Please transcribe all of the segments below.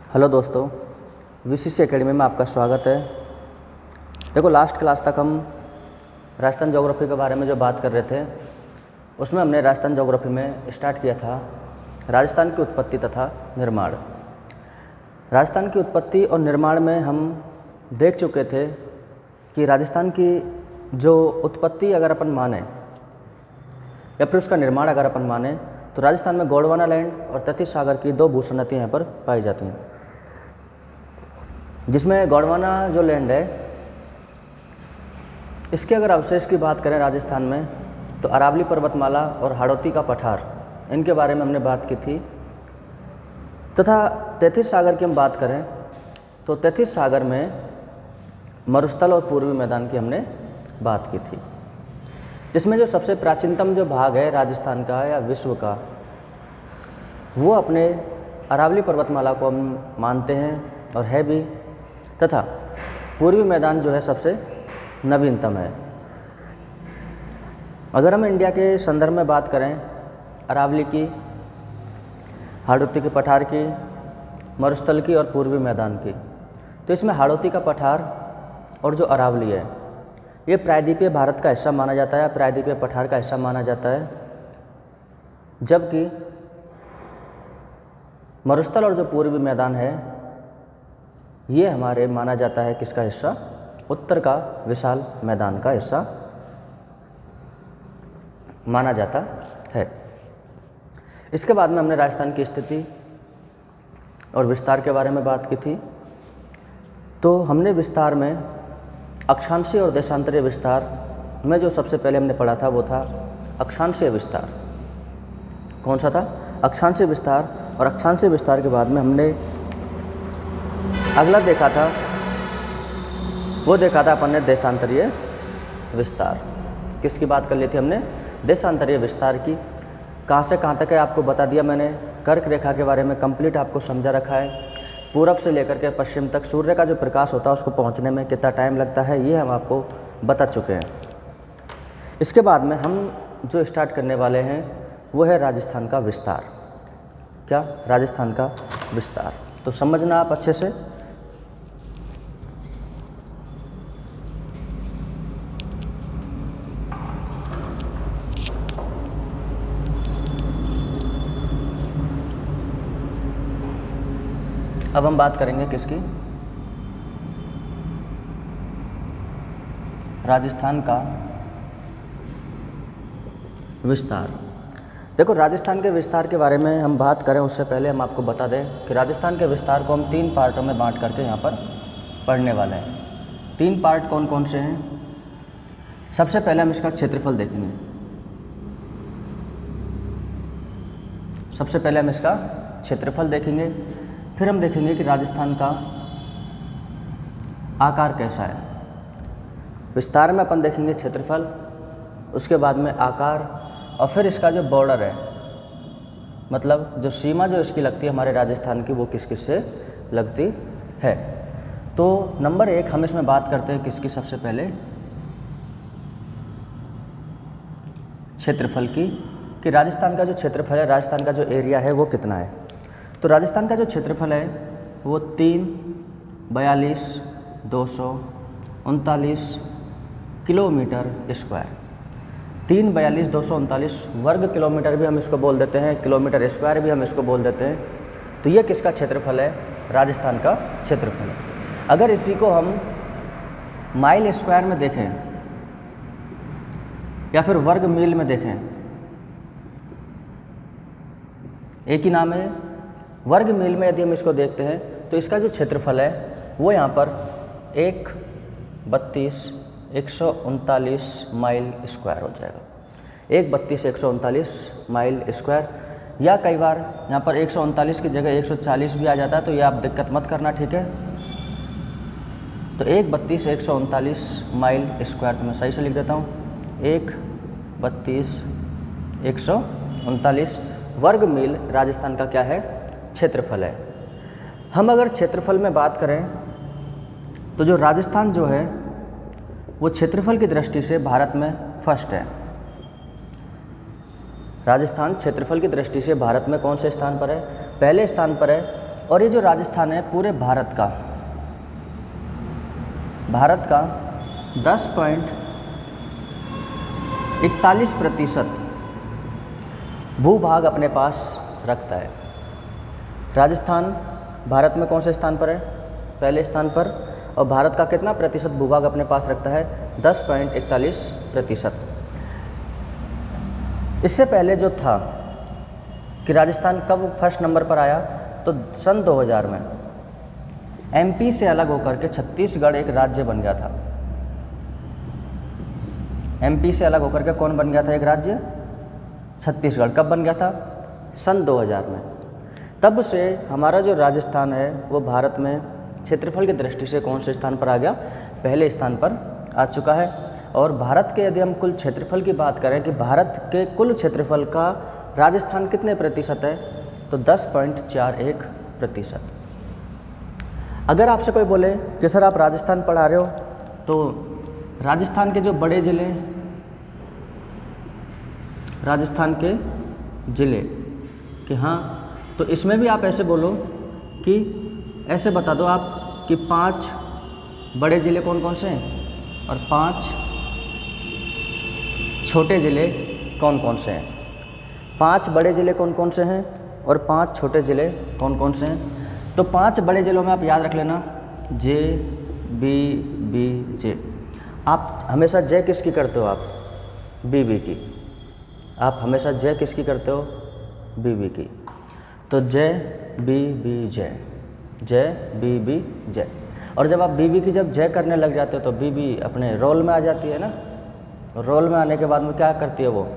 Hello दोस्तों, VCC academy में आपका स्वागत है। देखो, लास्ट क्लास तक हम राजस्थान ज्योग्राफी के बारे में जो बात कर रहे थे उसमें हमने राजस्थान ज्योग्राफी में स्टार्ट किया था राजस्थान की उत्पत्ति तथा निर्माण। राजस्थान की उत्पत्ति और निर्माण में हम देख चुके थे कि राजस्थान की जो उत्पत्ति अगर अपन माने या फिर उसका निर्माण अगर अपन माने तो राजस्थान में गोंडवाना लैंड और तैतीस सागर की दो भूसन्नतियाँ यहाँ पर पाई जाती हैं, जिसमें गोंडवाना जो लैंड है इसके अगर अवशेष की बात करें राजस्थान में तो अरावली पर्वतमाला और हाड़ौती का पठार, इनके बारे में हमने बात की थी। तथा तैतीस सागर की हम बात करें तो तैतीस सागर में मरुस्थल और पूर्वी मैदान की हमने बात की थी, जिसमें जो सबसे प्राचीनतम जो भाग है राजस्थान का या विश्व का, वो अपने अरावली पर्वतमाला को हम मानते हैं और है भी। तथा पूर्वी मैदान जो है सबसे नवीनतम है। अगर हम इंडिया के संदर्भ में बात करें अरावली की, हाड़ौती के पठार की, मरुस्थल की और पूर्वी मैदान की, तो इसमें हाड़ौती का पठार और जो अरावली है ये प्रायद्वीपीय भारत का हिस्सा माना जाता है, प्रायद्वीपीय पठार का हिस्सा माना जाता है, जबकि मरुस्थल और जो पूर्वी मैदान है ये हमारे माना जाता है किसका हिस्सा, उत्तर का विशाल मैदान का हिस्सा माना जाता है। इसके बाद में हमने राजस्थान की स्थिति और विस्तार के बारे में बात की थी। तो हमने विस्तार में अक्षांशीय और देशांतरीय विस्तार में जो सबसे पहले हमने पढ़ा था वो था अक्षांशीय विस्तार। कौन सा था? अक्षांशीय विस्तार। और अक्षांशीय विस्तार के बाद में हमने अगला देखा था, वो देखा था अपन ने देशांतरीय विस्तार। किसकी बात कर ली थी हमने? देशांतरीय विस्तार की। कहाँ से कहाँ तक है आपको बता दिया मैंने। कर्क रेखा के बारे में कंप्लीट आपको समझा रखा है। पूरब से लेकर के पश्चिम तक सूर्य का जो प्रकाश होता है उसको पहुँचने में कितना टाइम लगता है ये हम आपको बता चुके हैं। इसके बाद में हम जो स्टार्ट करने वाले हैं वो है राजस्थान का विस्तार। क्या? राजस्थान का विस्तार। तो समझना आप अच्छे से। अब हम बात करेंगे किसकी? राजस्थान का विस्तार। देखो, राजस्थान के विस्तार के बारे में हम बात करें उससे पहले हम आपको बता दें कि राजस्थान के विस्तार को हम 3 पार्टों में बांट करके यहाँ पर पढ़ने वाले हैं। 3 पार्ट कौन कौन से हैं? सबसे पहले हम इसका क्षेत्रफल देखेंगे। सबसे पहले हम इसका क्षेत्रफल देखेंगे, फिर हम देखेंगे कि राजस्थान का आकार कैसा है। विस्तार में अपन देखेंगे क्षेत्रफल, उसके बाद में आकार, और फिर इसका जो बॉर्डर है, मतलब जो सीमा जो इसकी लगती है हमारे राजस्थान की, वो किस किस से लगती है। तो नंबर 1 हम इसमें बात करते हैं किसकी? सबसे पहले क्षेत्रफल की, कि राजस्थान का जो क्षेत्रफल है, राजस्थान का जो एरिया है वो कितना है। तो राजस्थान का जो क्षेत्रफल है वो 342,239 किलोमीटर स्क्वायर, 342,239 वर्ग किलोमीटर भी हम इसको बोल देते हैं, किलोमीटर स्क्वायर भी हम इसको बोल देते हैं। तो ये किसका क्षेत्रफल है? राजस्थान का क्षेत्रफल। अगर इसी को हम माइल स्क्वायर में देखें या फिर वर्ग मील में देखें, एक ही नाम है। वर्ग मील में यदि हम इसको देखते हैं तो इसका जो क्षेत्रफल है वो यहाँ पर 132,139 माइल स्क्वायर हो जाएगा। 132,139 माइल स्क्वायर, या कई बार यहाँ पर 139 की जगह 140 भी आ जाता है, तो ये आप दिक्कत मत करना, ठीक है। तो 132,139 माइल स्क्वायर तो मैं सही से लिख देता हूँ, 132,139 वर्ग मील राजस्थान का क्या है? क्षेत्रफल है। हम अगर क्षेत्रफल में बात करें तो जो राजस्थान जो है वो क्षेत्रफल की दृष्टि से भारत में फर्स्ट है। राजस्थान क्षेत्रफल की दृष्टि से भारत में कौन से स्थान पर है? पहले स्थान पर है। और ये जो राजस्थान है पूरे भारत का 10.41% भूभाग अपने पास रखता है। राजस्थान भारत में कौन से स्थान पर है? पहले स्थान पर। और भारत का कितना प्रतिशत भूभाग अपने पास रखता है? 10.41%। इससे पहले जो था कि राजस्थान कब फर्स्ट नंबर पर आया, तो सन 2000 में एमपी से अलग होकर के छत्तीसगढ़ एक राज्य बन गया था। एमपी से अलग होकर के कौन बन गया था एक राज्य? छत्तीसगढ़। कब बन गया था? सन 2000 में। तब से हमारा जो राजस्थान है वो भारत में क्षेत्रफल की दृष्टि से कौन से स्थान पर आ गया? पहले स्थान पर आ चुका है। और भारत के यदि हम कुल क्षेत्रफल की बात करें कि भारत के कुल क्षेत्रफल का राजस्थान कितने प्रतिशत है, तो 10.41%। अगर आपसे कोई बोले कि सर आप राजस्थान पढ़ा रहे हो, तो राजस्थान के जो बड़े ज़िले, राजस्थान के ज़िले कि हाँ, तो इसमें भी आप ऐसे बोलो कि ऐसे बता दो आप कि 5 बड़े ज़िले कौन कौन से हैं और 5 छोटे ज़िले कौन कौन से हैं। 5 बड़े ज़िले कौन कौन से हैं और 5 छोटे ज़िले कौन कौन से हैं। तो 5 बड़े ज़िलों में आप याद रख लेना जे, बी, जे। आप हमेशा जय किसकी करते हो? आप बी की। आप हमेशा जय किसकी करते हो? बी की। तो जय बी जय, जय बी जय। और जब आप बी की जब जय करने लग जाते हो तो बी अपने रोल में आ जाती है ना। रोल में आने के बाद में क्या करती है? वो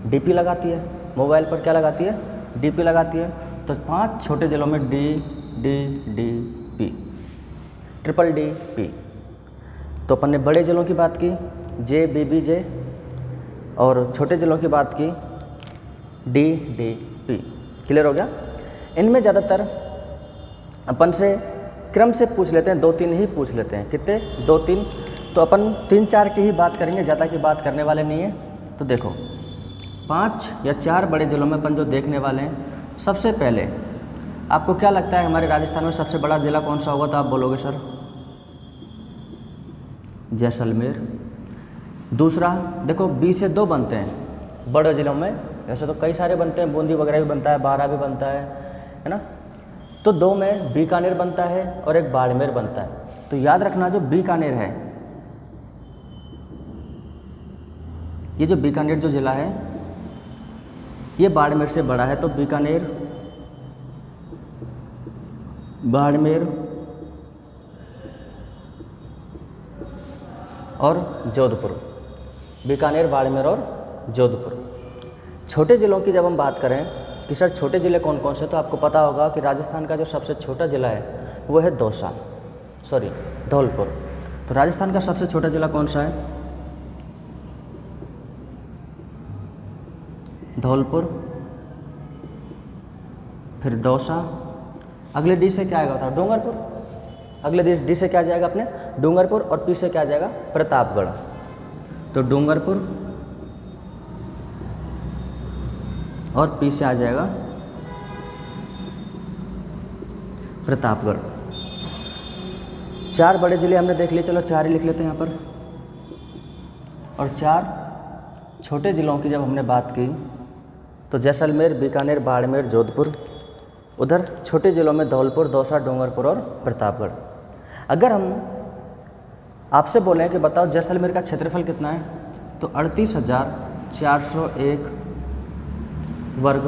डीपी लगाती है। मोबाइल पर क्या लगाती है? डीपी लगाती है। तो 5 छोटे ज़िलों में D P, triple D P. तो अपन ने बड़े ज़िलों की बात की जे बी जे, और छोटे ज़िलों की बात की डी पी। क्लियर हो गया? इनमें ज़्यादातर अपन से क्रम से पूछ लेते हैं, 2-3 ही पूछ लेते हैं। कितने? 2-3। तो अपन 3-4 की ही बात करेंगे, ज़्यादा की बात करने वाले नहीं है। तो देखो 5 या 4 बड़े ज़िलों में अपन जो देखने वाले हैं, सबसे पहले आपको क्या लगता है हमारे राजस्थान में सबसे बड़ा ज़िला कौन सा होगा? तो आप बोलोगे सर जैसलमेर। दूसरा देखो बी से 2 बनते हैं बड़े ज़िलों में, वैसे तो कई सारे बनते हैं, बूंदी वगैरह भी बनता है, बारा भी बनता है ना। तो 2 में बीकानेर बनता है और एक बाड़मेर बनता है। तो याद रखना जो बीकानेर है, ये जो बीकानेर जो ज़िला है ये बाड़मेर से बड़ा है। तो बीकानेर, बाड़मेर और जोधपुर। बीकानेर, बाड़मेर और जोधपुर। छोटे ज़िलों की जब हम बात करें कि सर छोटे ज़िले कौन कौन से, तो आपको पता होगा कि राजस्थान का जो सबसे छोटा ज़िला है वो है धौलपुर। तो राजस्थान का सबसे छोटा ज़िला कौन सा है? धौलपुर, फिर दौसा। अगले डी से क्या आएगा? बता, डूंगरपुर। अगले डी से क्या जाएगा अपने? डूंगरपुर। और पी से क्या जाएगा? प्रतापगढ़। तो डूंगरपुर और पी से आ जाएगा प्रतापगढ़। 4 बड़े ज़िले हमने देख लिए, चलो 4 ही लिख लेते हैं यहाँ पर। और 4 छोटे ज़िलों की जब हमने बात की तो जैसलमेर, बीकानेर, बाड़मेर, जोधपुर। उधर छोटे ज़िलों में धौलपुर, दौसा, डूंगरपुर और प्रतापगढ़। अगर हम आपसे बोलें कि बताओ जैसलमेर का क्षेत्रफल कितना है, तो 38,401 वर्ग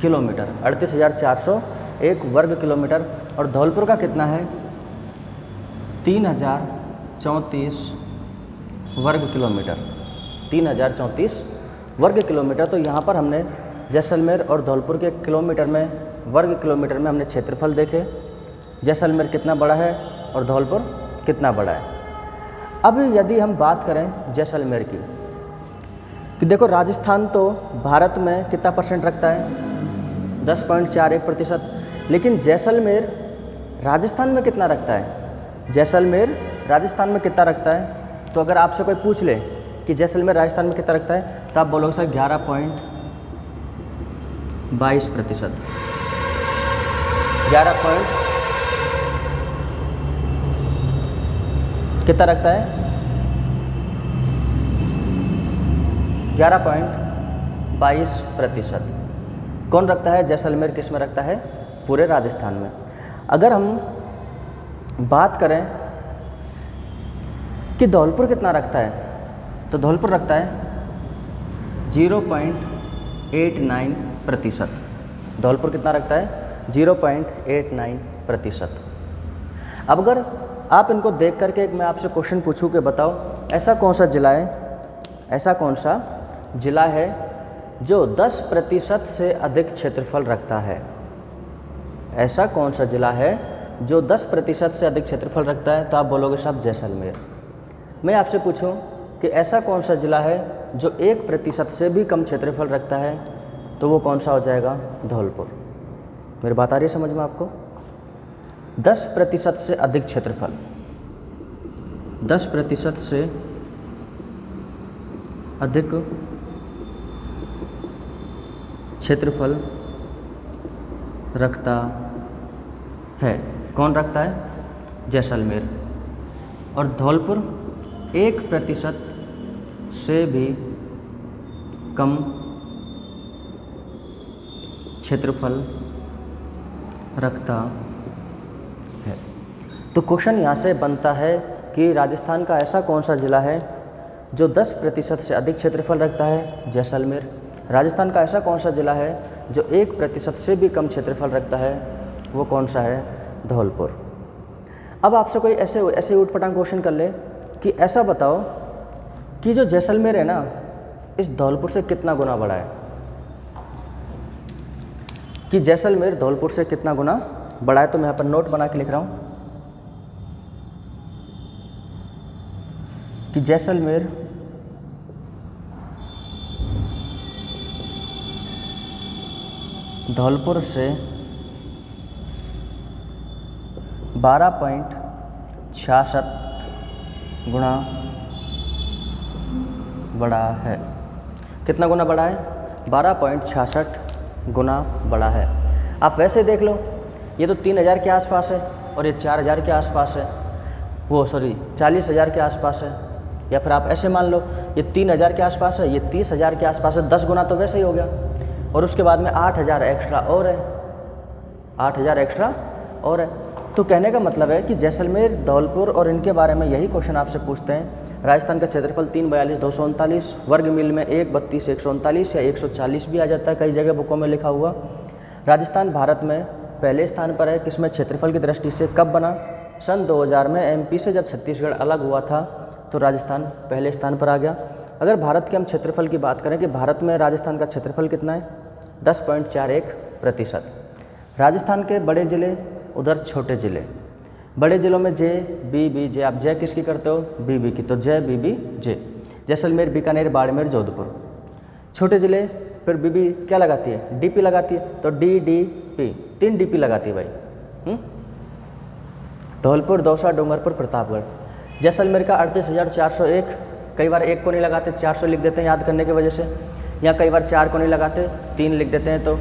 किलोमीटर। 38,401 वर्ग किलोमीटर। और धौलपुर का कितना है? 3,034 वर्ग किलोमीटर। 3,034 वर्ग किलोमीटर। तो यहाँ पर हमने जैसलमेर और धौलपुर के किलोमीटर में, वर्ग किलोमीटर में हमने क्षेत्रफल देखे। जैसलमेर कितना बड़ा है और धौलपुर कितना बड़ा है। अब यदि हम बात करें जैसलमेर की, कि देखो राजस्थान तो भारत में कितना % रखता है? 10.41%। लेकिन जैसलमेर राजस्थान में कितना रखता है? जैसलमेर राजस्थान में कितना रखता है? तो अगर आपसे कोई पूछ ले कि जैसलमेर राजस्थान में कितना रखता है, तो आप बोलोगे सर 11.22%। 11 पॉइंट कितना रखता है 11.22%। कौन रखता है? जैसलमेर किस में रखता है? पूरे राजस्थान में। अगर हम बात करें कि धौलपुर कितना रखता है, तो धौलपुर रखता है 0.89%। धौलपुर कितना रखता है? 0.89%। अब अगर आप इनको देख करके एक मैं आपसे क्वेश्चन पूछूं कि बताओ ऐसा कौन सा जिला है, ऐसा कौन सा जिला है जो 10% से अधिक क्षेत्रफल रखता है? ऐसा कौन सा जिला है जो 10% से अधिक क्षेत्रफल रखता है? तो आप बोलोगे साहब जैसलमेर। मैं आपसे पूछूं कि ऐसा कौन सा जिला है जो 1% से भी कम क्षेत्रफल रखता है? तो वो कौन सा हो जाएगा? धौलपुर। मेरी बात आ रही है समझ में आपको? 10% से अधिक क्षेत्रफल, 10% से अधिक क्षेत्रफल रखता है। कौन रखता है? जैसलमेर। और धौलपुर 1% से भी कम क्षेत्रफल रखता है। तो क्वेश्चन यहाँ से बनता है कि राजस्थान का ऐसा कौन सा जिला है जो 10% से अधिक क्षेत्रफल रखता है? जैसलमेर। राजस्थान का ऐसा कौन सा जिला है जो 1% से भी कम क्षेत्रफल रखता है? वो कौन सा है? धौलपुर। अब आपसे कोई ऐसे ऊटपटांग क्वेश्चन कर ले कि ऐसा बताओ कि जो जैसलमेर है ना, इस धौलपुर से कितना गुना बड़ा है? कि जैसलमेर धौलपुर से कितना गुना बड़ा है? तो मैं यहाँ पर नोट बना के लिख रहा हूँ कि जैसलमेर धौलपुर से 12.66 गुना बड़ा है। कितना गुना बड़ा है? 12.66 गुना बड़ा है। आप वैसे देख लो, ये तो 3000 के आसपास है और ये 4000 के आसपास है, 40,000 के आसपास है। या फिर आप ऐसे मान लो ये 3000 के आसपास है, ये 30,000 के आसपास है। 10 गुना तो वैसे ही हो गया, और उसके बाद में 8000 एक्स्ट्रा और है, 8000 एक्स्ट्रा और है। तो कहने का मतलब है कि जैसलमेर, धौलपुर और इनके बारे में यही क्वेश्चन आपसे पूछते हैं। राजस्थान का क्षेत्रफल 342,239 वर्ग मील में 132,139 या 140 भी आ जाता है, कई जगह बुकों में लिखा हुआ। राजस्थान भारत में पहले स्थान पर है। किसमें? क्षेत्रफल की दृष्टि से। कब बना? सन 2000 में एमपी से जब छत्तीसगढ़ अलग हुआ था तो राजस्थान पहले स्थान पर आ गया। अगर भारत के हम क्षेत्रफल की बात करें कि भारत में राजस्थान का क्षेत्रफल कितना है? 10.41%। राजस्थान के बड़े ज़िले, उधर छोटे ज़िले। बड़े ज़िलों में जे, बी, बी, जे। आप जय किसकी करते हो? बी, बी की। तो जय, बी, बी, जे। जैसलमेर, बीकानेर, बाड़मेर, जोधपुर। छोटे ज़िले फिर बी, बी क्या लगाती है? डीपी लगाती है, तो डी, डी, पी, 3 डीपी लगाती है भाई। धौलपुर, दौसा, डूंगरपुर, प्रतापगढ़। जैसलमेर का 38,401। कई बार 1 को नहीं लगाते, 400 लिख देते हैं याद करने की वजह से, या कई बार 4 को नहीं लगाते, 3 लिख देते हैं, तो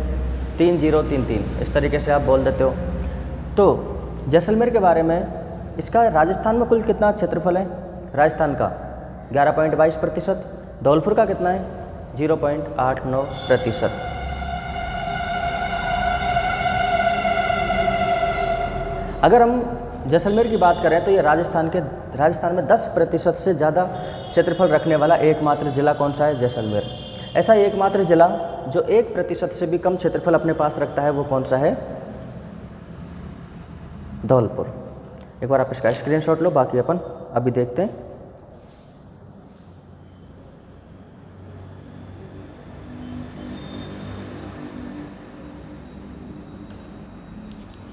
3033 इस तरीके से आप बोल देते हो। तो जैसलमेर के बारे में, इसका राजस्थान में कुल कितना क्षेत्रफल है? राजस्थान का 11.22%। धौलपुर का कितना है? 0.89%। अगर हम जैसलमेर की बात करें तो ये राजस्थान में 10% से ज़्यादा क्षेत्रफल रखने वाला एकमात्र जिला कौन सा है? जैसलमेर। ऐसा एकमात्र जिला जो 1% से भी कम क्षेत्रफल अपने पास रखता है वो कौन सा है? धौलपुर। एक बार आप इसका स्क्रीनशॉट लो, बाकी अपन अभी देखते हैं।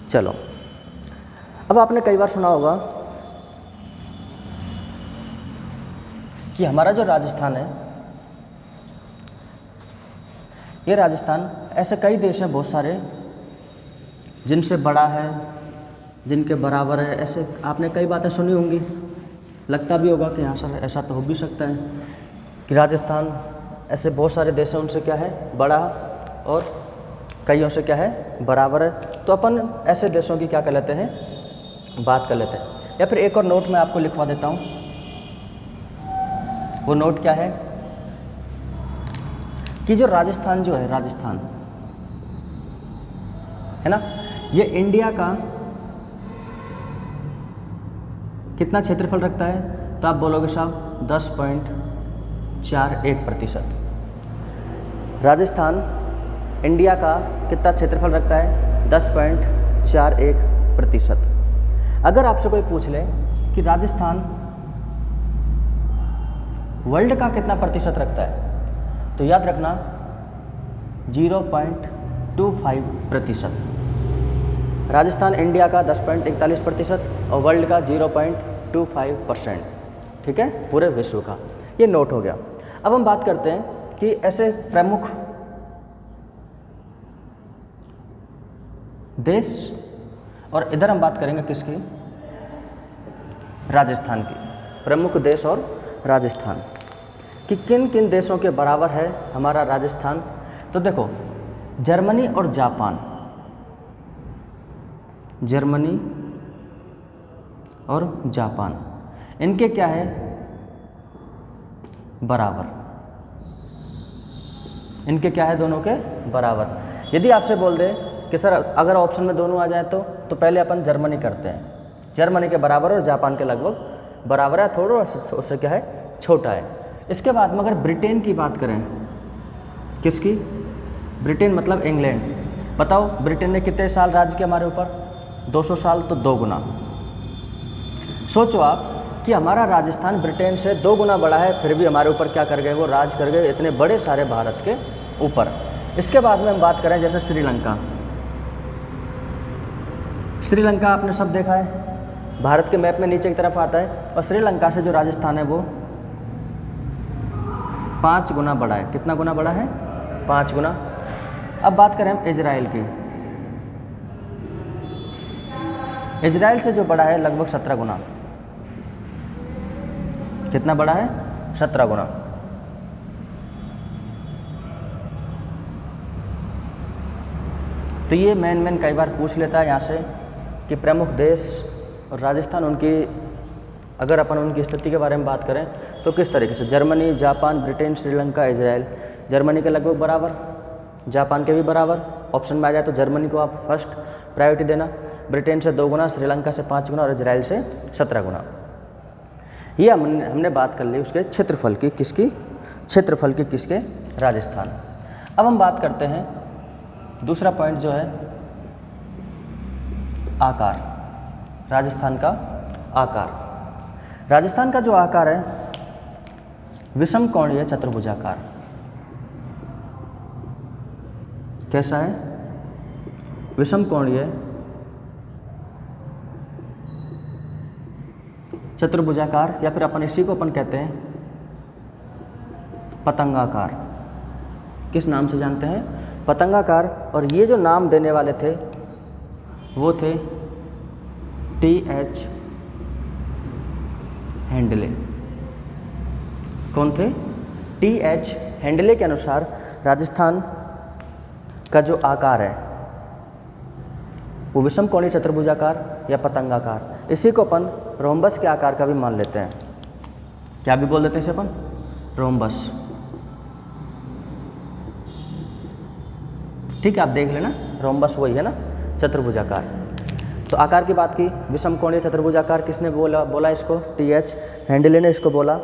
चलो, अब आपने कई बार सुना होगा कि हमारा जो राजस्थान है, ये राजस्थान, ऐसे कई देश हैं बहुत सारे जिनसे बड़ा है, जिनके बराबर है। ऐसे आपने कई बातें सुनी होंगी, लगता भी होगा कि हाँ सर ऐसा तो हो भी सकता है कि राजस्थान ऐसे बहुत सारे देश हैं उनसे क्या है? बड़ा, और कईयों से क्या है? बराबर है। तो अपन ऐसे देशों की क्या कर लेते हैं, बात कर लेते हैं। या फिर एक और नोट मैं आपको लिखवा देता हूँ। वो नोट क्या है कि जो राजस्थान जो है, राजस्थान है ना, ये इंडिया का कितना क्षेत्रफल रखता है? तो आप बोलोगे साहब 10.41%। राजस्थान इंडिया का कितना क्षेत्रफल रखता है? 10.41%। अगर आपसे कोई पूछ ले कि राजस्थान वर्ल्ड का कितना प्रतिशत रखता है, तो याद रखना 0.25%। राजस्थान इंडिया का 10.41% और वर्ल्ड का 0.25%, ठीक है, पूरे विश्व का। ये नोट हो गया। अब हम बात करते हैं कि ऐसे प्रमुख देश, और इधर हम बात करेंगे किसकी? राजस्थान की। प्रमुख देश और राजस्थान कि किन किन देशों के बराबर है हमारा राजस्थान। तो देखो, जर्मनी और जापान, जर्मनी और जापान, इनके क्या है? बराबर। इनके क्या है? दोनों के बराबर। यदि आपसे बोल दे कि सर अगर ऑप्शन में दोनों आ जाए तो पहले अपन जर्मनी करते हैं। जर्मनी के बराबर और जापान के लगभग बराबर है, थोड़ा उससे क्या है? छोटा है। इसके बाद में अगर ब्रिटेन की बात करें, किसकी? ब्रिटेन मतलब इंग्लैंड। बताओ ब्रिटेन ने कितने साल राज किया हमारे ऊपर? 200 साल, तो 2 गुना। सोचो आप कि हमारा राजस्थान ब्रिटेन से 2 गुना बड़ा है, फिर भी हमारे ऊपर क्या कर गए? वो राज कर गए इतने बड़े सारे भारत के ऊपर। इसके बाद में हम बात करें जैसे श्रीलंका। श्रीलंका आपने सब देखा है, भारत के मैप में नीचे की तरफ आता है, और श्रीलंका से जो राजस्थान है वो 5 गुना बड़ा है। कितना गुना बड़ा है? 5 गुना। अब बात करें हम इजराइल की। इजराइल से जो बड़ा है लगभग 17 गुना। कितना बड़ा है? 17 गुना। तो ये मेन कई बार पूछ लेता है यहाँ से कि प्रमुख देश और राजस्थान, उनकी अगर अपन उनकी स्थिति के बारे में बात करें तो किस तरीके से? Germany, Japan, Britain, Sri Lanka, Israel. Germany के लगभग बराबर, जापान के भी बराबर। ऑप्शन में आ जाए तो जर्मनी को आप फर्स्ट प्रायोरिटी देना। ब्रिटेन से 2 गुना, श्रीलंका से 5 गुना और इजराइल से 17 गुना। ये हमने बात कर ली उसके क्षेत्रफल की। किसकी? क्षेत्रफल की किसके? राजस्थान। अब हम बात करते हैं दूसरा पॉइंट जो है आकार। राजस्थान का आकार। राजस्थान का जो आकार है विषम कोणीय चतुर्भुजाकार। कैसा है? विषम कोणीय चतुर्भुजाकार, या फिर अपन इसी को अपन कहते हैं पतंगाकार। किस नाम से जानते हैं? पतंगाकार। और ये जो नाम देने वाले थे वो थे T.H. हेंडले। कौन थे? T.H. हेंडले के अनुसार राजस्थान का जो आकार है वो विषम कोणीय चतुर्भुजाकार या पतंगाकार। इसी को अपन रोम्बस के आकार का भी मान लेते हैं। क्या भी बोल देते हैं इसे अपन? रोम्बस। ठीक है, आप देख लेना, रोम्बस वही है ना, चतुर्भुजाकार। तो आकार की बात की, विषम कोणीय चतुर्भुजाकार किसने बोला इसको? T.H. हेंडले ने इसको बोला।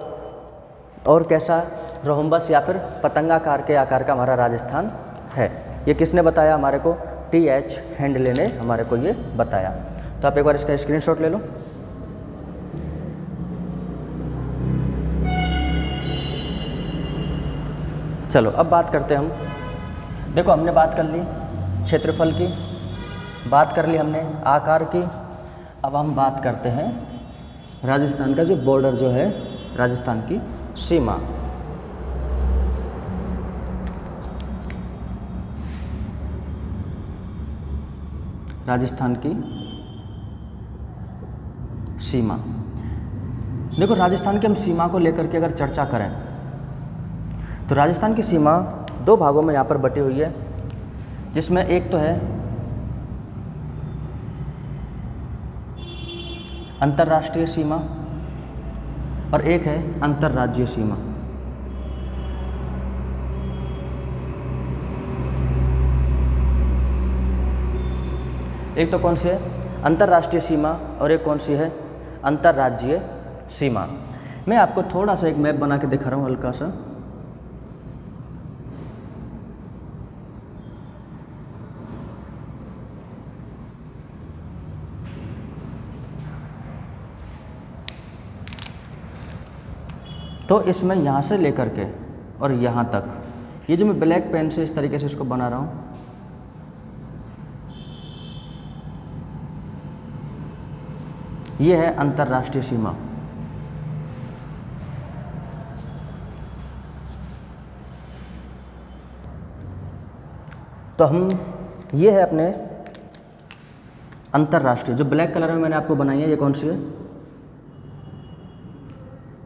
और कैसा? रोम्बस या फिर पतंगाकार के आकार का हमारा राजस्थान है। ये किसने बताया हमारे को? T.H. हेंडले ने हमारे को ये बताया। तो आप एक बार इसका स्क्रीनशॉट ले लो। चलो अब बात करते हैं हम। देखो हमने बात कर ली क्षेत्रफल की, बात कर ली हमने आकार की। अब हम बात करते हैं राजस्थान का जो बॉर्डर जो है, राजस्थान की सीमा। राजस्थान की सीमा। देखो राजस्थान की हम सीमा को लेकर के अगर चर्चा करें तो राजस्थान की सीमा 2 भागों में यहाँ पर बटी हुई है, जिसमें एक तो है अंतर्राष्ट्रीय सीमा और एक है अंतर्राज्यीय सीमा। एक तो कौन सी है अंतर्राष्ट्रीय सीमा और एक कौन सी है अंतर्राज्यीय सीमा। मैं आपको थोड़ा सा एक मैप बना के दिखा रहा हूँ हल्का सा। तो इसमें यहाँ से लेकर के और यहाँ तक, ये जो मैं ब्लैक पेन से इस तरीके से इसको बना रहा हूँ, ये है अंतर्राष्ट्रीय सीमा। तो हम ये है अपने अंतर्राष्ट्रीय, जो ब्लैक कलर में मैंने आपको बनाई है, ये कौन सी है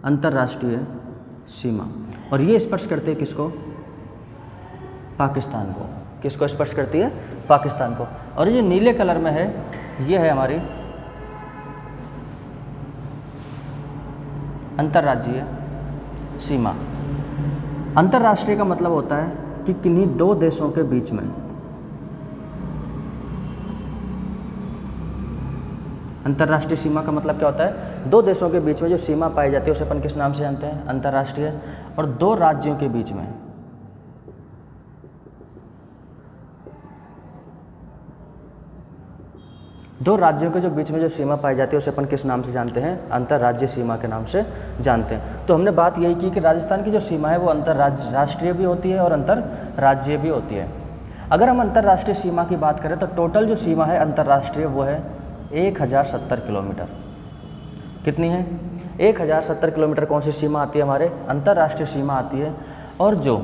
अंतर्राष्ट्रीय सीमा। और ये स्पर्श करती है किसको पाकिस्तान को। किसको स्पर्श करती है पाकिस्तान को। और ये नीले कलर में है, ये है हमारी अंतर्राज्यीय सीमा। अंतर्राष्ट्रीय का मतलब होता है कि किन्हीं दो देशों के बीच में, अंतर्राष्ट्रीय सीमा का मतलब क्या होता है, दो देशों के बीच में जो सीमा पाई जाती है उसे अपन किस नाम से जानते हैं अंतर्राष्ट्रीय। और दो राज्यों के बीच में, दो राज्यों के जो बीच में जो सीमा पाई जाती है उसे अपन किस नाम से जानते हैं अंतर्राज्यीय सीमा के नाम से जानते हैं। तो हमने बात यही की कि राजस्थान की जो सीमा है वो अंतर्राष्ट्रीय भी होती है और अंतर्राज्यीय भी होती है। अगर हम अंतर्राष्ट्रीय सीमा की बात करें तो टोटल जो सीमा है अंतर्राष्ट्रीय वो है 1070 किलोमीटर। कितनी है 1070 किलोमीटर। कौन सी सीमा आती है हमारे अंतर्राष्ट्रीय सीमा आती है। और जो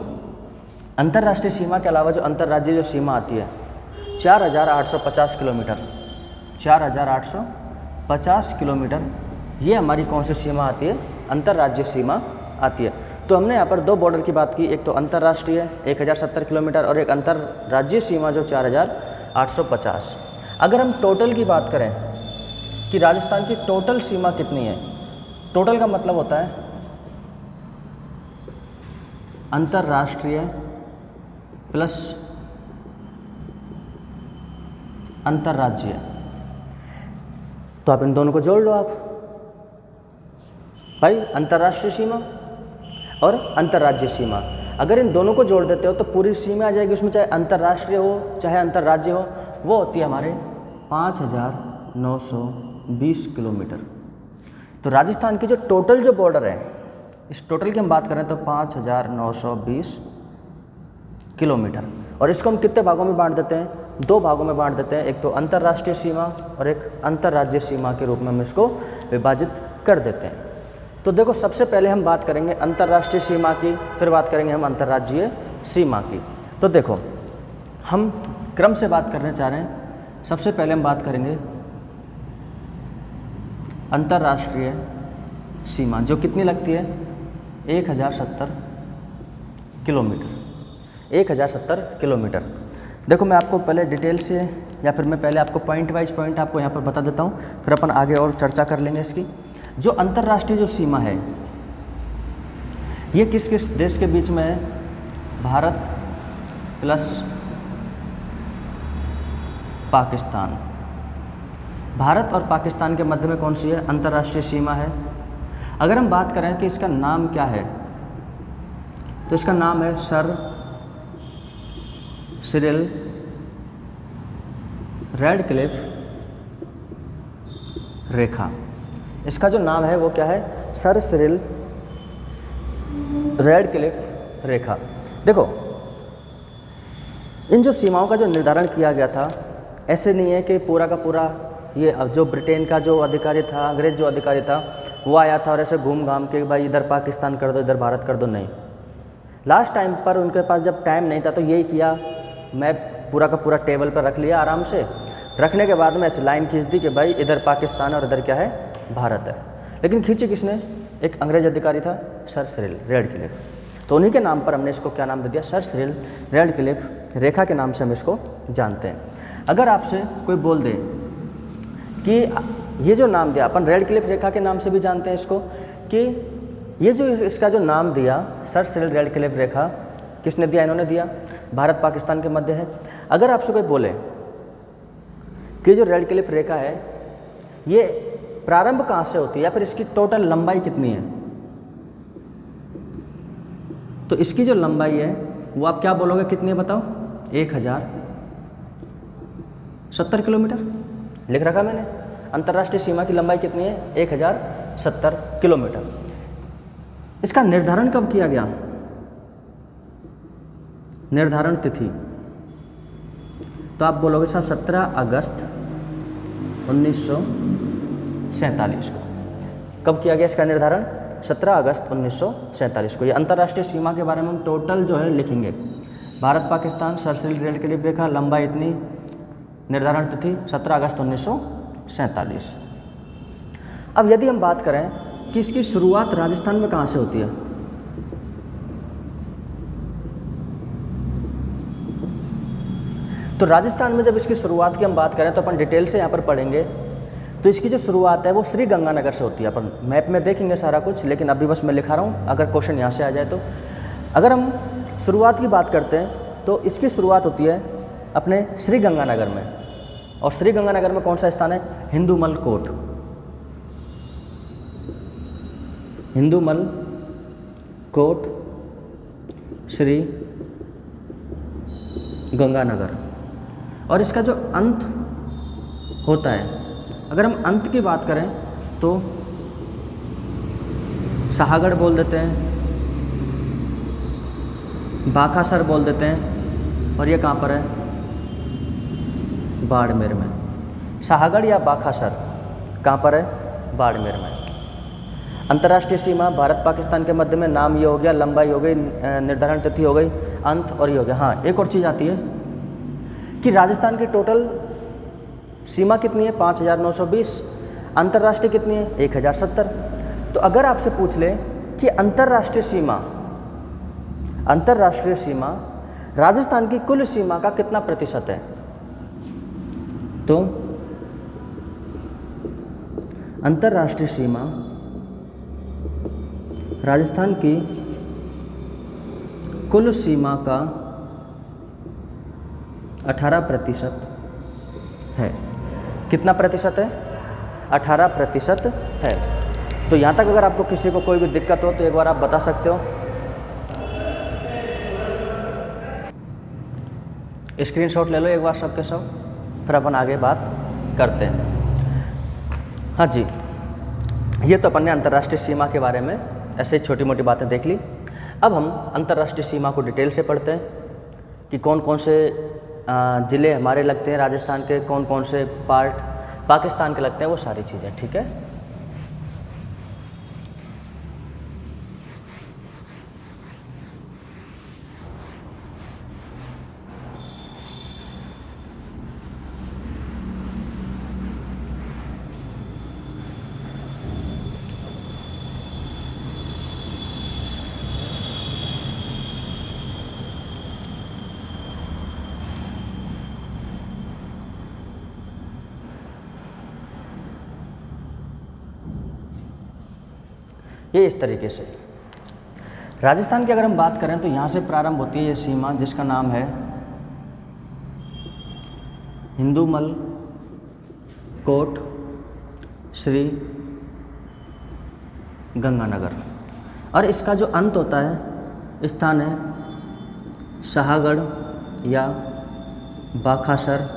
अंतर्राष्ट्रीय सीमा के अलावा जो अंतर्राज्यीय जो सीमा आती है 4850 किलोमीटर, 4850 किलोमीटर, ये हमारी कौन सी सीमा आती है अंतर्राज्यीय सीमा आती है। तो हमने यहाँ पर दो बॉर्डर की बात की, एक तो अंतर्राष्ट्रीय 1070 किलोमीटर और एक अंतर्राज्यीय सीमा जो 4850। अगर हम टोटल की बात करें कि राजस्थान की टोटल सीमा कितनी है, टोटल का मतलब होता है अंतर्राष्ट्रीय प्लस अंतर्राज्यीय। तो आप इन दोनों को जोड़ लो आप भाई, अंतर्राष्ट्रीय सीमा और अंतर्राज्यीय सीमा। अगर इन दोनों को जोड़ देते हो तो पूरी सीमा आ जाएगी, उसमें चाहे अंतर्राष्ट्रीय हो चाहे अंतर्राज्यीय हो, वो होती है हमारे 5920 किलोमीटर। तो राजस्थान की जो टोटल जो बॉर्डर है, इस टोटल की हम बात करें तो 5920 किलोमीटर। और इसको हम कितने भागों में बांट देते हैं, दो भागों में बांट देते हैं, एक तो अंतर्राष्ट्रीय सीमा और एक अंतर्राज्यीय सीमा के रूप में हम इसको विभाजित कर देते हैं। तो देखो सबसे पहले हम बात करेंगे अंतर्राष्ट्रीय सीमा की, फिर बात करेंगे हम अंतर्राज्यीय सीमा की। तो देखो हम क्रम से बात करने चाह रहे हैं। सबसे पहले हम बात करेंगे अंतर्राष्ट्रीय सीमा, जो कितनी लगती है 1070 किलोमीटर, 1070 किलोमीटर। देखो मैं आपको पहले डिटेल से, या फिर मैं पहले आपको पॉइंट वाइज पॉइंट आपको यहाँ पर बता देता हूँ, फिर अपन आगे और चर्चा कर लेंगे इसकी। जो अंतर्राष्ट्रीय जो सीमा है ये किस किस देश के बीच में है, भारत प्लस पाकिस्तान। भारत और पाकिस्तान के मध्य में कौन सी है अंतर्राष्ट्रीय सीमा है। अगर हम बात करें कि इसका नाम क्या है, तो इसका नाम है सर सिरिल रैडक्लिफ रेखा। इसका जो नाम है वो क्या है, सर सिरिल रैडक्लिफ रेखा। देखो इन जो सीमाओं का जो निर्धारण किया गया था, ऐसे नहीं है कि पूरा का पूरा ये जो ब्रिटेन का जो अधिकारी था, अंग्रेज जो अधिकारी था, वो आया था और ऐसे घूम घाम के भाई इधर पाकिस्तान कर दो इधर भारत कर दो, नहीं। लास्ट टाइम पर उनके पास जब टाइम नहीं था तो यही किया, मैप पूरा का पूरा टेबल पर रख लिया आराम से, रखने के बाद में ऐसे लाइन खींच दी कि भाई इधर पाकिस्तान और इधर क्या है भारत है। लेकिन खींची किसने, एक अंग्रेज अधिकारी था सर सिरिल रैडक्लिफ। तो उन्हीं के नाम पर हमने इसको क्या नाम दे दिया, सर सिरिल रैडक्लिफ रेखा के नाम से हम इसको जानते हैं। अगर आपसे कोई बोल दे कि ये जो नाम दिया अपन रेड क्लिफ रेखा के नाम से भी जानते हैं इसको, कि ये जो इसका जो नाम दिया सर सिरिल रेड क्लिफ रेखा, किसने दिया? इन्होंने दिया। भारत पाकिस्तान के मध्य है। अगर आपसे कोई बोले कि जो रेड क्लिफ रेखा है ये प्रारंभ कहाँ से होती है या फिर इसकी टोटल लंबाई कितनी है, तो इसकी जो लंबाई है वो आप क्या बोलोगे, कितनी है बताओ? 1070 किलोमीटर लिख रखा मैंने। अंतर्राष्ट्रीय सीमा की लंबाई कितनी है? 1070 किलोमीटर। इसका निर्धारण कब किया गया? निर्धारण तिथि तो आप बोलोगे साहब 17 अगस्त 1947 को। कब किया गया इसका निर्धारण? 17 अगस्त 1947 को। ये अंतर्राष्ट्रीय सीमा के बारे में हम टोटल जो है लिखेंगे। Bharat Pakistan sir Cyril Radcliffe रेखा, लंबाई इतनी, निर्धारण तिथि 17 अगस्त 1947। अब यदि हम बात करें कि इसकी शुरुआत राजस्थान में कहाँ से होती है, तो राजस्थान में जब इसकी शुरुआत की हम बात करें तो अपन डिटेल से यहाँ पर पढ़ेंगे। तो इसकी जो शुरुआत है वो श्री गंगानगर से होती है। अपन मैप में देखेंगे सारा कुछ, लेकिन अभी बस मैं लिखा रहा हूँ, अगर क्वेश्चन यहाँ से आ जाए तो। अगर हम शुरुआत की बात करते हैं तो इसकी शुरुआत होती है अपने श्री गंगानगर में। और श्री गंगानगर में कौन सा स्थान है? हिंदूमल कोट। हिंदूमल कोट श्री गंगानगर। और इसका जो अंत होता है, अगर हम अंत की बात करें तो शाहगढ़ बोल देते हैं, बाखासर बोल देते हैं, और ये कहाँ पर है? बाड़मेर में। शाहगढ़ या बाखासर कहाँ पर है? बाड़मेर में। अंतर्राष्ट्रीय सीमा भारत पाकिस्तान के मध्य में। नाम ये हो गया, लंबाई हो गई, निर्धारण तिथि हो गई, अंत और ये हो गया। हाँ, एक और चीज़ आती है कि राजस्थान की टोटल सीमा कितनी है? 5920। अंतर्राष्ट्रीय कितनी है? 1070। तो अगर आपसे पूछ ले कि अंतर्राष्ट्रीय सीमा राजस्थान की कुल सीमा का कितना प्रतिशत है, तो अंतर्राष्ट्रीय सीमा राजस्थान की कुल सीमा का 18% है। कितना प्रतिशत है? 18% है। तो यहाँ तक अगर आपको किसी को कोई भी दिक्कत हो तो एक बार आप बता सकते हो। स्क्रीनशॉट ले लो एक बार सबके सब, फिर अपन आगे बात करते हैं। हाँ जी, ये तो अपन ने अंतर्राष्ट्रीय सीमा के बारे में ऐसे छोटी मोटी बातें देख ली। अब हम अंतर्राष्ट्रीय सीमा को डिटेल से पढ़ते हैं कि कौन कौन से ज़िले हमारे लगते हैं राजस्थान के, कौन कौन से पार्ट पाकिस्तान के लगते हैं, वो सारी चीज़ें। ठीक है, ये इस तरीके से राजस्थान की अगर हम बात करें तो यहाँ से प्रारंभ होती है ये सीमा, जिसका नाम है हिंदूमल कोट श्री गंगानगर। और इसका जो अंत होता है स्थान है शाहगढ़ या बाखासर।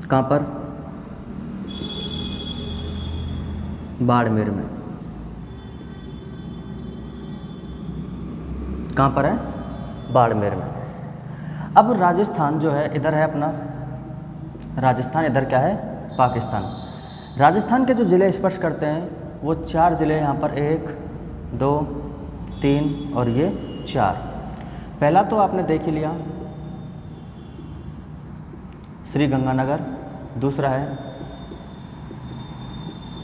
कहाँ पर? बाड़मेर में। कहाँ पर है? बाड़मेर में। अब राजस्थान जो है इधर है अपना राजस्थान, इधर क्या है? पाकिस्तान। राजस्थान के जो ज़िले स्पर्श करते हैं वो 4 ज़िले यहाँ पर, 1 2 3 और ये 4। पहला तो आपने देख ही लिया श्री गंगानगर, दूसरा है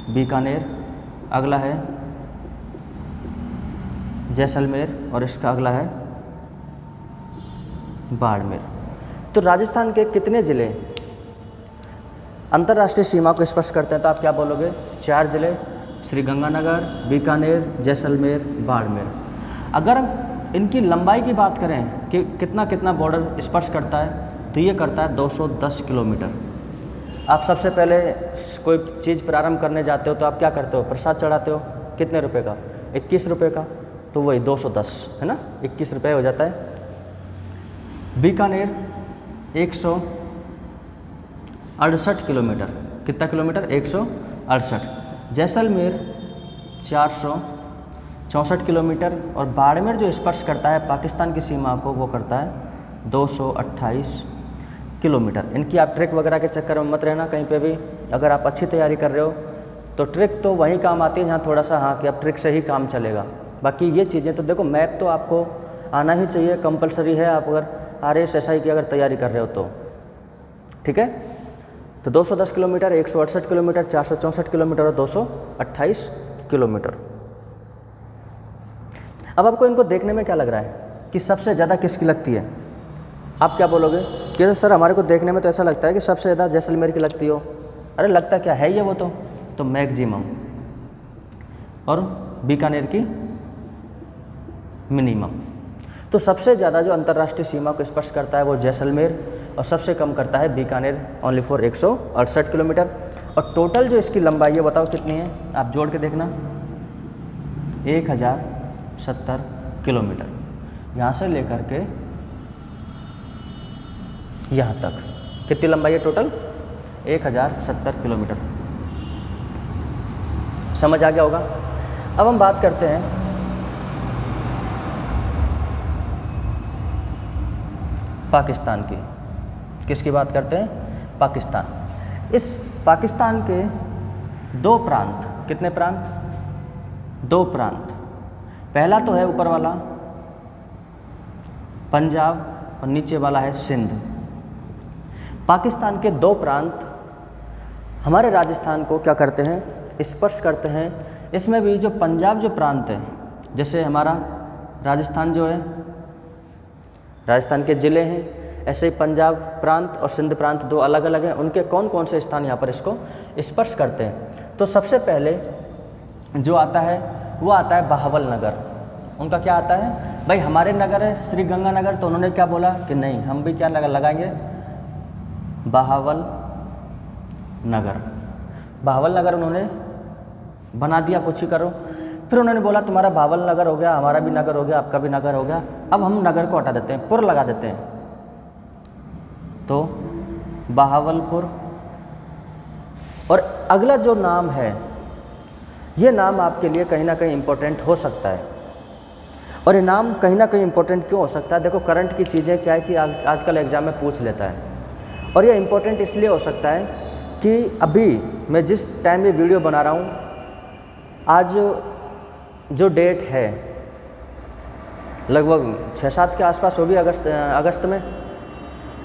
बीकानेर, अगला है जैसलमेर और इसका अगला है बाड़मेर। तो राजस्थान के कितने ज़िले अंतर्राष्ट्रीय सीमा को स्पर्श करते हैं तो आप क्या बोलोगे? 4 जिले, श्रीगंगानगर, बीकानेर, जैसलमेर, बाड़मेर। अगर इनकी लंबाई की बात करें कि कितना कितना बॉर्डर स्पर्श करता है तो ये करता है 210 किलोमीटर। आप सबसे पहले कोई चीज़ प्रारंभ करने जाते हो तो आप क्या करते हो? प्रसाद चढ़ाते हो, कितने रुपए का? 21 रुपये का, तो वही 210 है ना, 21 रुपये हो जाता है। बीकानेर 168 किलोमीटर, कितना किलोमीटर? 168। जैसलमेर 464 किलोमीटर, और बाड़मेर जो स्पर्श करता है पाकिस्तान की सीमा को वो करता है 228 किलोमीटर। इनकी आप ट्रिक वगैरह के चक्कर में मत रहना कहीं पे भी। अगर आप अच्छी तैयारी कर रहे हो तो ट्रिक तो वहीं काम आती है जहाँ थोड़ा सा हाँ कि अब ट्रिक से ही काम चलेगा। बाकी ये चीज़ें तो देखो, मैप तो आपको आना ही चाहिए, कंपलसरी है। आप अगर RSSI की अगर तैयारी कर रहे हो तो ठीक है। तो 210 किलोमीटर, 168 किलोमीटर, 464 किलोमीटर और 228 किलोमीटर। अब आपको इनको देखने में क्या लग रहा है कि सबसे ज़्यादा किसकी लगती है? आप क्या बोलोगे कि सर हमारे को देखने में तो ऐसा लगता है कि सबसे ज़्यादा जैसलमेर की लगती हो। अरे लगता क्या है ये, वो तो मैक्सिमम, और बीकानेर की मिनिमम। तो सबसे ज़्यादा जो अंतर्राष्ट्रीय सीमा को स्पर्श करता है वो जैसलमेर, और सबसे कम करता है बीकानेर, ओनली फॉर 168 किलोमीटर। और टोटल जो इसकी लंबाई है बताओ कितनी है? आप जोड़ के देखना, 1070 किलोमीटर, यहाँ से लेकर के यहाँ तक कितनी लंबाई है टोटल? 1070 किलोमीटर। समझ आ गया होगा। अब हम बात करते हैं पाकिस्तान की। किसकी बात करते हैं? पाकिस्तान। इस पाकिस्तान के 2 प्रांत, कितने प्रांत? 2 प्रांत। पहला तो है ऊपर वाला पंजाब और नीचे वाला है सिंध। पाकिस्तान के 2 प्रांत हमारे राजस्थान को क्या करते हैं? स्पर्श करते हैं। इसमें भी जो पंजाब जो प्रांत है, जैसे हमारा राजस्थान जो है, राजस्थान के ज़िले हैं, ऐसे ही पंजाब प्रांत और सिंध प्रांत 2 अलग अलग हैं। उनके कौन कौन से स्थान यहाँ पर इसको स्पर्श करते हैं? तो सबसे पहले जो आता है वो आता है बहावल नगर। उनका क्या आता है? भाई हमारे नगर है श्रीगंगानगर, तो उन्होंने क्या बोला कि नहीं हम भी क्या लगाएंगे? बहावल नगर। बहावल नगर उन्होंने बना दिया, कुछ ही करो। फिर उन्होंने बोला तुम्हारा बहावल नगर हो गया, हमारा भी नगर हो गया, आपका भी नगर हो गया, अब हम नगर को हटा देते हैं, पुर लगा देते हैं, तो बहावलपुर। और अगला जो नाम है, ये नाम आपके लिए कहीं ना कहीं इम्पोर्टेंट हो सकता है। और ये नाम कहीं ना कहीं इम्पोर्टेंट क्यों हो सकता है? देखो करंट की चीज़ें क्या है कि आजकल एग्ज़ाम में पूछ लेता है। और ये इम्पोर्टेंट इसलिए हो सकता है कि अभी मैं जिस टाइम ये वीडियो बना रहा हूँ, आज जो डेट है लगभग 6-7 के आसपास होगी अगस्त में।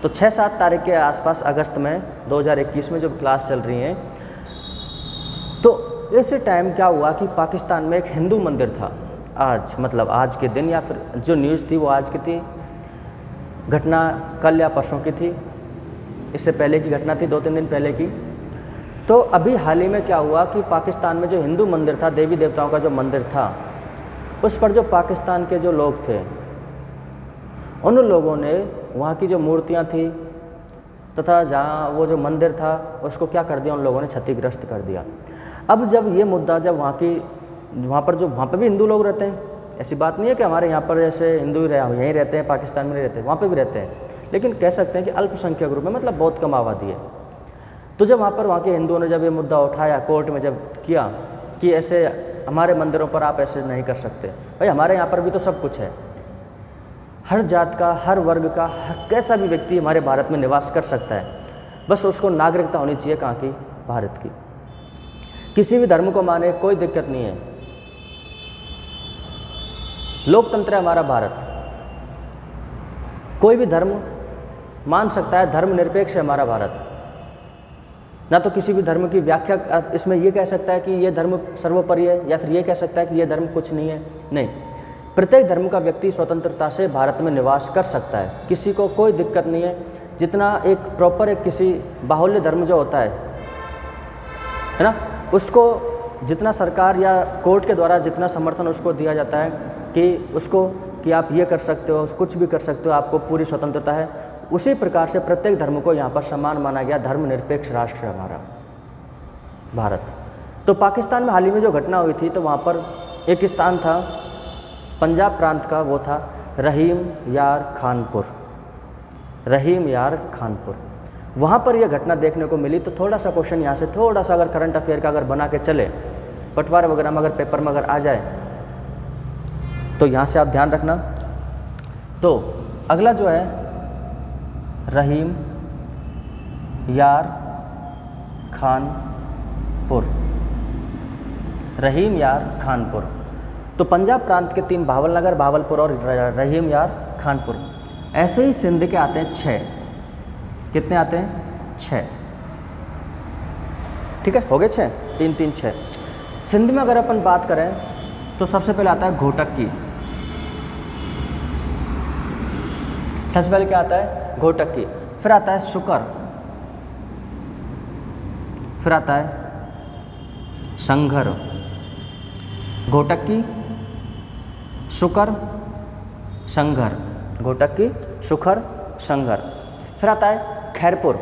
तो 6-7 तारीख के आसपास अगस्त में 2021 में जो क्लास चल रही है, तो इस टाइम क्या हुआ कि पाकिस्तान में एक हिंदू मंदिर था। आज मतलब आज के दिन, या फिर जो न्यूज़ थी वो आज की थी, घटना कल या परसों की थी, इससे पहले की घटना थी 2-3 दिन पहले की। तो अभी हाल ही में क्या हुआ कि पाकिस्तान में जो हिंदू मंदिर था, देवी देवताओं का जो मंदिर था, उस पर जो पाकिस्तान के जो लोग थे, उन लोगों ने वहाँ की जो मूर्तियाँ थी तथा जहाँ वो जो मंदिर था उसको क्या कर दिया, उन लोगों ने क्षतिग्रस्त कर दिया। अब जब ये मुद्दा, जब वहाँ पर भी हिंदू लोग रहते हैं, ऐसी बात नहीं है कि हमारे यहाँ पर ऐसे हिंदू यहीं रहते हैं, पाकिस्तान में नहीं रहते, वहाँ पर भी रहते हैं, लेकिन कह सकते हैं कि अल्पसंख्यक रूप में, मतलब बहुत कम आबादी है। तो जब वहाँ के हिंदुओं ने जब ये मुद्दा उठाया कोर्ट में, जब किया कि ऐसे हमारे मंदिरों पर आप ऐसे नहीं कर सकते, भाई हमारे यहाँ पर भी तो सब कुछ है, हर जात का, हर वर्ग का, कैसा भी व्यक्ति हमारे भारत में निवास कर सकता है, बस उसको नागरिकता होनी चाहिए कहाँ की? भारत की। किसी भी धर्म को माने, कोई दिक्कत नहीं है, लोकतंत्र है हमारा भारत, कोई भी धर्म मान सकता है, धर्मनिरपेक्ष है हमारा भारत। ना तो किसी भी धर्म की व्याख्या इसमें ये कह सकता है कि ये धर्म सर्वोपरि है, या फिर ये कह सकता है कि ये धर्म कुछ नहीं है। नहीं, प्रत्येक धर्म का व्यक्ति स्वतंत्रता से भारत में निवास कर सकता है, किसी को कोई दिक्कत नहीं है। जितना एक प्रॉपर एक किसी बाहुल्य धर्म जो होता है, है ना, उसको जितना सरकार या कोर्ट के द्वारा जितना समर्थन उसको दिया जाता है कि उसको कि आप ये कर सकते हो, कुछ भी कर सकते हो, आपको पूरी स्वतंत्रता है, उसी प्रकार से प्रत्येक धर्म को यहाँ पर समान माना गया। धर्मनिरपेक्ष राष्ट्र है हमारा भारत। तो पाकिस्तान में हाल ही में जो घटना हुई थी, तो वहाँ पर एक स्थान था पंजाब प्रांत का, वो था रहीम यार खानपुर। रहीम यार खानपुर, वहाँ पर यह घटना देखने को मिली। तो थोड़ा सा क्वेश्चन यहाँ से थोड़ा सा अगर करंट अफेयर का अगर बना के चले, पटवार वगैरह में अगर पेपर में अगर आ जाए, तो यहाँ से आप ध्यान रखना। तो अगला जो है रहीम यार खानपुर, रहीम यार खानपुर। तो पंजाब प्रांत के 3, भावलनगर, भावलपुर और रहीम यार खानपुर। ऐसे ही सिंध के आते हैं 6। कितने आते हैं? 6। ठीक है, हो गए 6, 3 3 6। सिंध में अगर अपन बात करें तो सबसे पहले आता है घोटक्की। सबसे पहले क्या आता है? घोटक्की। फिर आता है सुकर, फिर आता है संघर। घोटक्की, सुकर, संघर। घोटक्की, सुकर, संघर। फिर आता है खैरपुर,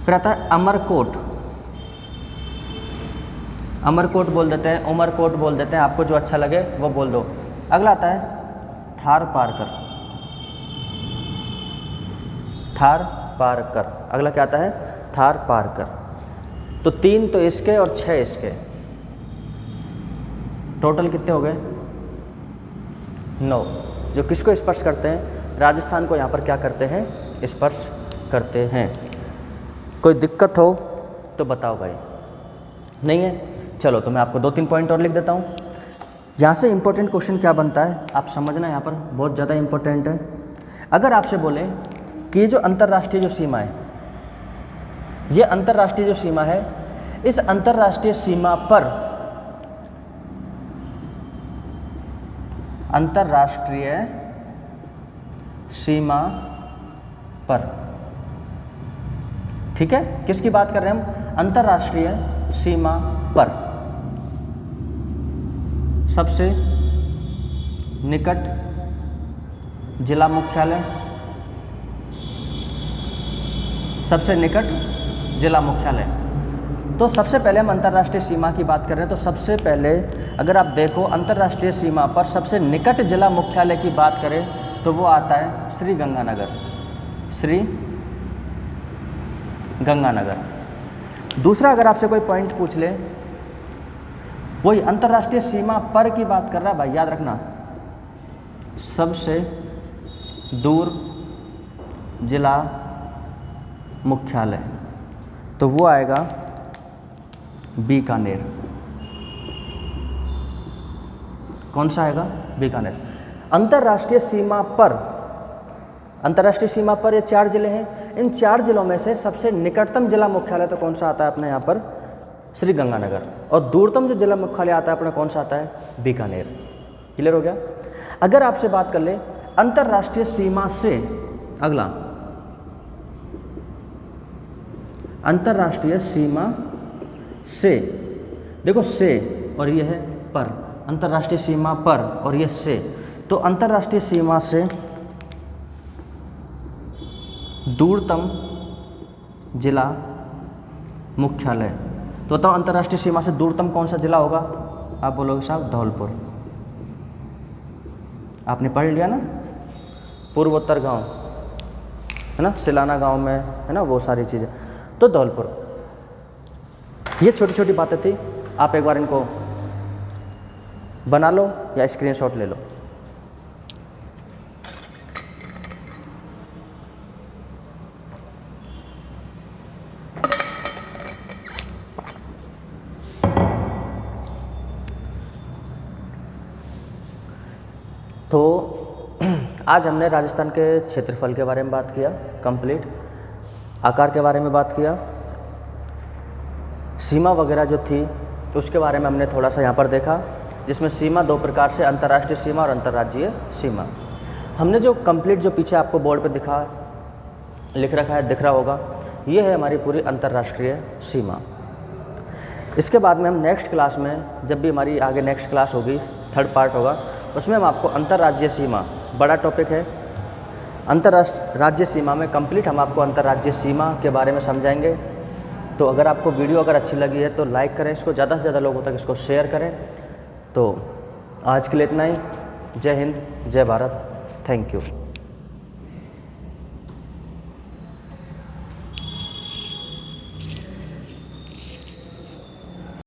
फिर आता है अमरकोट। अमरकोट बोल देते हैं, उमरकोट बोल देते हैं, आपको जो अच्छा लगे वो बोल दो। अगला आता है थार पारकर। थार पारकर, अगला क्या आता है? थार पारकर। तो 3 तो इसके और 6 इसके, टोटल कितने हो गए? 9, जो किसको स्पर्श करते हैं? राजस्थान को यहाँ पर क्या करते हैं? स्पर्श करते हैं। कोई दिक्कत हो तो बताओ भाई, नहीं है? चलो, तो मैं आपको 2-3 पॉइंट और लिख देता हूँ। यहाँ से इंपॉर्टेंट क्वेश्चन क्या बनता है आप समझना, यहाँ पर बहुत ज़्यादा इंपॉर्टेंट है। अगर आपसे बोले कि ये जो अंतर्राष्ट्रीय जो सीमा है, ये अंतर्राष्ट्रीय जो सीमा है, इस अंतर्राष्ट्रीय सीमा पर, अंतर्राष्ट्रीय सीमा पर, ठीक है, किसकी बात कर रहे हैं हम? अंतर्राष्ट्रीय सीमा पर सबसे निकट जिला मुख्यालय, सबसे निकट जिला मुख्यालय। तो सबसे पहले हम अंतर्राष्ट्रीय सीमा की बात कर रहे हैं, तो सबसे पहले अगर आप देखो अंतर्राष्ट्रीय सीमा पर सबसे निकट जिला मुख्यालय की बात करें तो वो आता है श्री गंगानगर। श्री गंगानगर। दूसरा, अगर आपसे कोई पॉइंट पूछ ले, वही अंतर्राष्ट्रीय सीमा पर की बात कर रहा है भाई, याद रखना, सबसे दूर जिला मुख्यालय, तो वो आएगा बीकानेर। कौन सा आएगा? बीकानेर। अंतर्राष्ट्रीय सीमा पर, अंतर्राष्ट्रीय सीमा पर ये 4 जिले हैं। इन 4 जिलों में से सबसे निकटतम जिला मुख्यालय तो कौन सा आता है अपने यहाँ पर? श्री गंगानगर। और दूरतम जो जिला मुख्यालय आता है अपने कौन सा आता है? बीकानेर। क्लियर हो गया? अगर आपसे बात कर ले अंतर्राष्ट्रीय सीमा से, अगला अंतर्राष्ट्रीय सीमा से, देखो से और ये है पर, अंतर्राष्ट्रीय सीमा पर और ये से, तो अंतर्राष्ट्रीय सीमा से दूरतम जिला मुख्यालय, तो बताओ अंतर्राष्ट्रीय सीमा से दूरतम कौन सा जिला होगा? आप बोलोगे साहब धौलपुर। आपने पढ़ लिया ना, पूर्वोत्तर गांव है ना, सिलाना गांव में है ना, वो सारी चीज़ें, तो धौलपुर। ये छोटी छोटी बातें थी, आप एक बार इनको बना लो या स्क्रीनशॉट ले लो। तो आज हमने राजस्थान के क्षेत्रफल के बारे में बात किया, कंप्लीट आकार के बारे में बात किया, सीमा वगैरह जो थी उसके बारे में हमने थोड़ा सा यहाँ पर देखा, जिसमें सीमा 2 प्रकार से, अंतर्राष्ट्रीय सीमा और अंतर्राज्यीय सीमा। हमने जो कंप्लीट जो पीछे आपको बोर्ड पे लिख रखा है, दिख रहा होगा, ये है हमारी पूरी अंतर्राष्ट्रीय सीमा। इसके बाद में हम नेक्स्ट क्लास में, जब भी हमारी आगे नेक्स्ट क्लास होगी, थर्ड पार्ट होगा, उसमें हम आपको अंतर्राज्यीय सीमा, बड़ा टॉपिक है, राज्य सीमा में कंप्लीट हम आपको अंतर्राज्यीय सीमा के बारे में समझाएंगे। तो अगर आपको वीडियो अगर अच्छी लगी है तो लाइक करें इसको, ज़्यादा से ज़्यादा लोगों तक इसको शेयर करें। तो आज के लिए इतना ही। जय हिंद, जय भारत, थैंक यू।